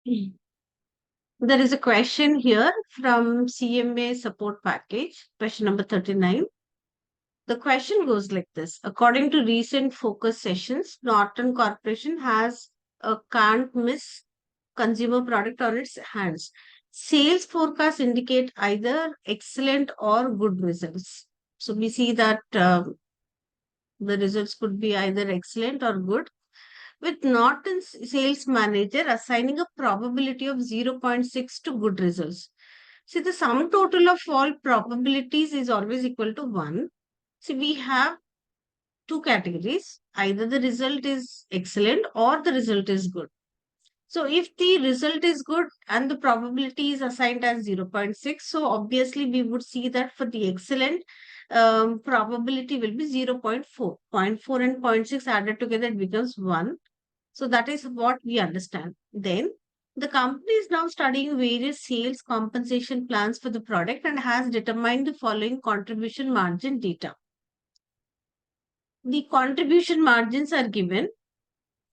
Mm. There is a question here from CMA support package, question number 39. The question goes like this. According to recent focus sessions, Norton Corporation has a can't miss consumer product on its hands. Sales forecasts indicate either excellent or good results. So we see that the results could be either excellent or good, with Norton's sales manager assigning a probability of zero point 0.6 to good results. See, the sum total of all probabilities is always equal to 1. See, we have two categories. Either the result is excellent or the result is good. So if the result is good and the probability is assigned as zero point 0.6, so obviously we would see that for the excellent, probability will be 0.4. Zero point 0.4 and zero point 0.6 added together, it becomes 1. So that is what we understand. Then the company is now studying various sales compensation plans for the product and has determined the following contribution margin data. The contribution margins are given,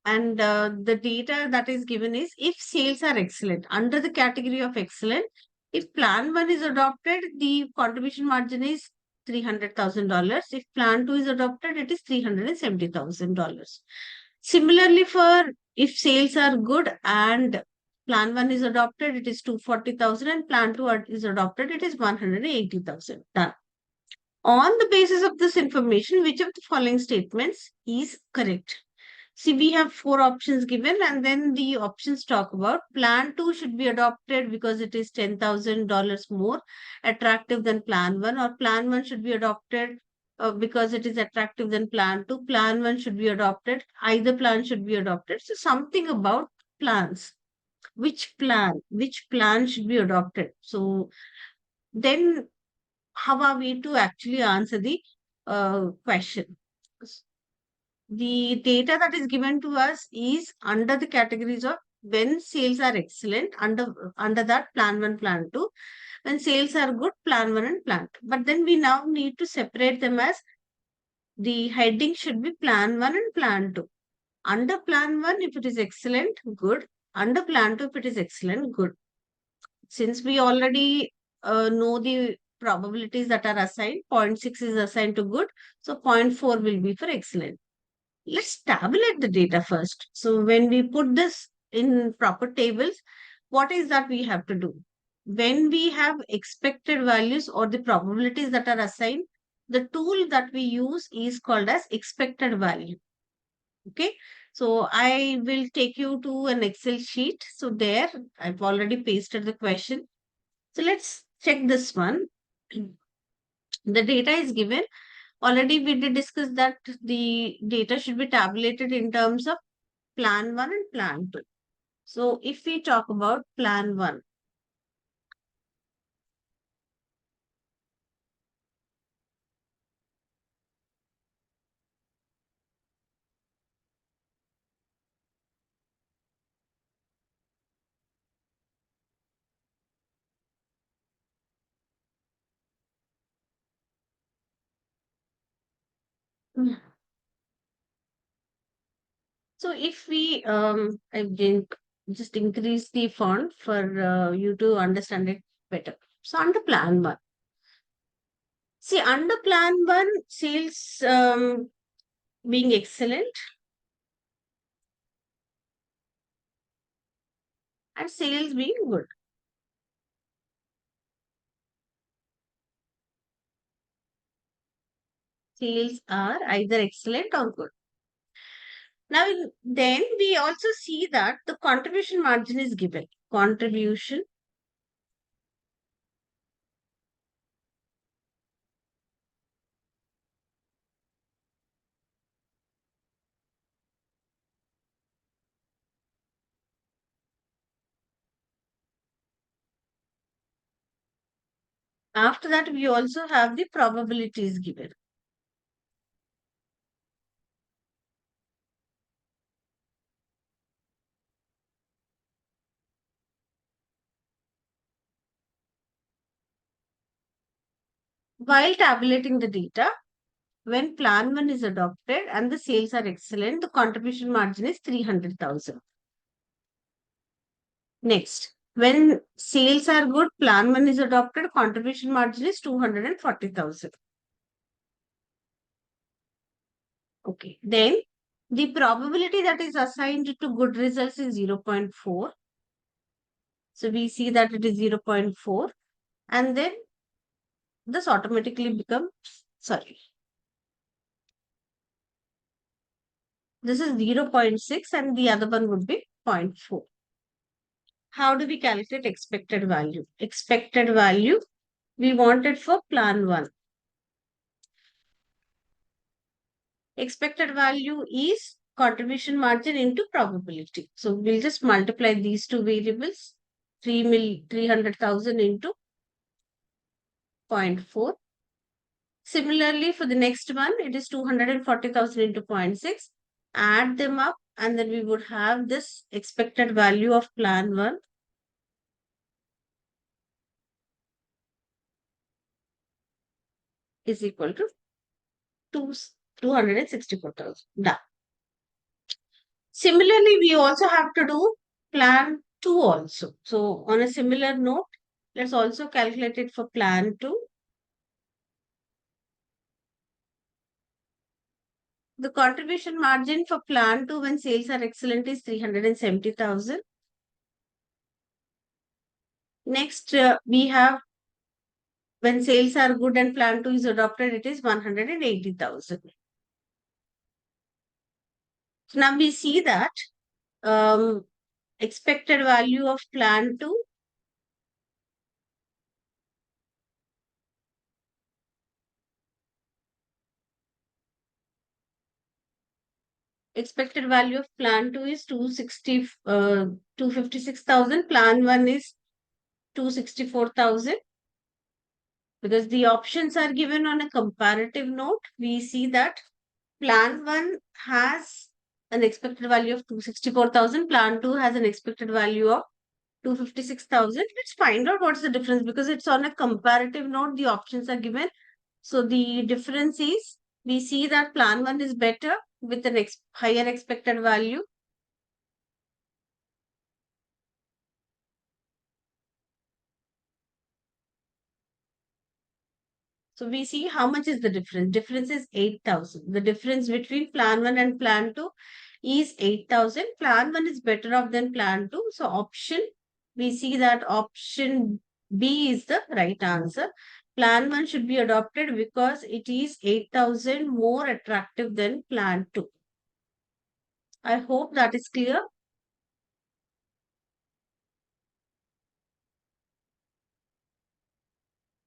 and the data that is given is if sales are excellent. Under the category of excellent, if plan 1 is adopted, the contribution margin is $300,000. If plan 2 is adopted, it is $370,000. Similarly, for if sales are good and plan 1 is adopted, it is 240,000, and plan 2 is adopted, it is 180,000. Done. On the basis of this information, which of the following statements is correct? See, we have four options given, and then the options talk about plan 2 should be adopted because it is $10,000 more attractive than plan 1, or plan 1 should be adopted because it is attractive than plan 2. Plan 1 should be adopted. Either plan should be adopted. So something about plans. Which plan should be adopted? So then how are we to actually answer the question? The data that is given to us is under the categories of when sales are excellent, under that plan 1, plan 2. When sales are good, plan 1 and plan 2. But then we now need to separate them as the heading should be plan 1 and plan 2. Under plan 1, if it is excellent, good. Under plan 2, if it is excellent, good. Since we already know the probabilities that are assigned, zero point 0.6 is assigned to good, so 0.4 will be for excellent. Let's tabulate the data first. So when we put this in proper tables, what is that we have to do? When we have expected values or the probabilities that are assigned, the tool that we use is called as expected value. Okay. So I will take you to an Excel sheet. So there, I've already pasted the question. So let's check this one. The data is given. Already we did discuss that the data should be tabulated in terms of plan 1 and plan 2. So if we talk about plan 1, so if we, I didn't just increase the font for you to understand it better. So under plan 1, see under plan 1, sales being excellent and sales being good. Sales are either excellent or good. Now, then we also see that the contribution margin is given. Contribution after that, we also have the probabilities given. While tabulating the data, when plan 1 is adopted and the sales are excellent, the contribution margin is 300,000. Next, when sales are good, plan 1 is adopted, contribution margin is 240,000. Okay. Then the probability that is assigned to good results is 0.4. So we see that it is 0.4, and then this automatically becomes, sorry, this is 0.6 and the other one would be 0.4. How do we calculate expected value? Expected value we wanted for plan 1. Expected value is contribution margin into probability. So we'll just multiply these two variables, 300,000 into 0.4. Similarly, for the next one, it is 240,000 into 0.6. Add them up, and then we would have this expected value of plan 1 is equal to 264,000. Done. Similarly, we also have to do plan 2 also. So on a similar note, let's also calculate it for plan 2. The contribution margin for plan 2 when sales are excellent is 370,000. Next, we have when sales are good and plan 2 is adopted, it is 180,000. So now we see that expected value of plan 2 expected value of plan 2 is 256,000. Plan 1 is 264,000. Because the options are given on a comparative note, we see that plan 1 has an expected value of 264,000. Plan 2 has an expected value of 256,000. Let's find out what's the difference because it's on a comparative note. The options are given. So the difference is we see that plan 1 is better with an higher expected value. So we see how much is the difference. Difference is 8,000. The difference between plan 1 and plan 2 is 8,000. Plan 1 is better off than plan 2. So option, we see that option B is the right answer. Plan 1 should be adopted because it is 8,000 more attractive than plan 2. I hope that is clear.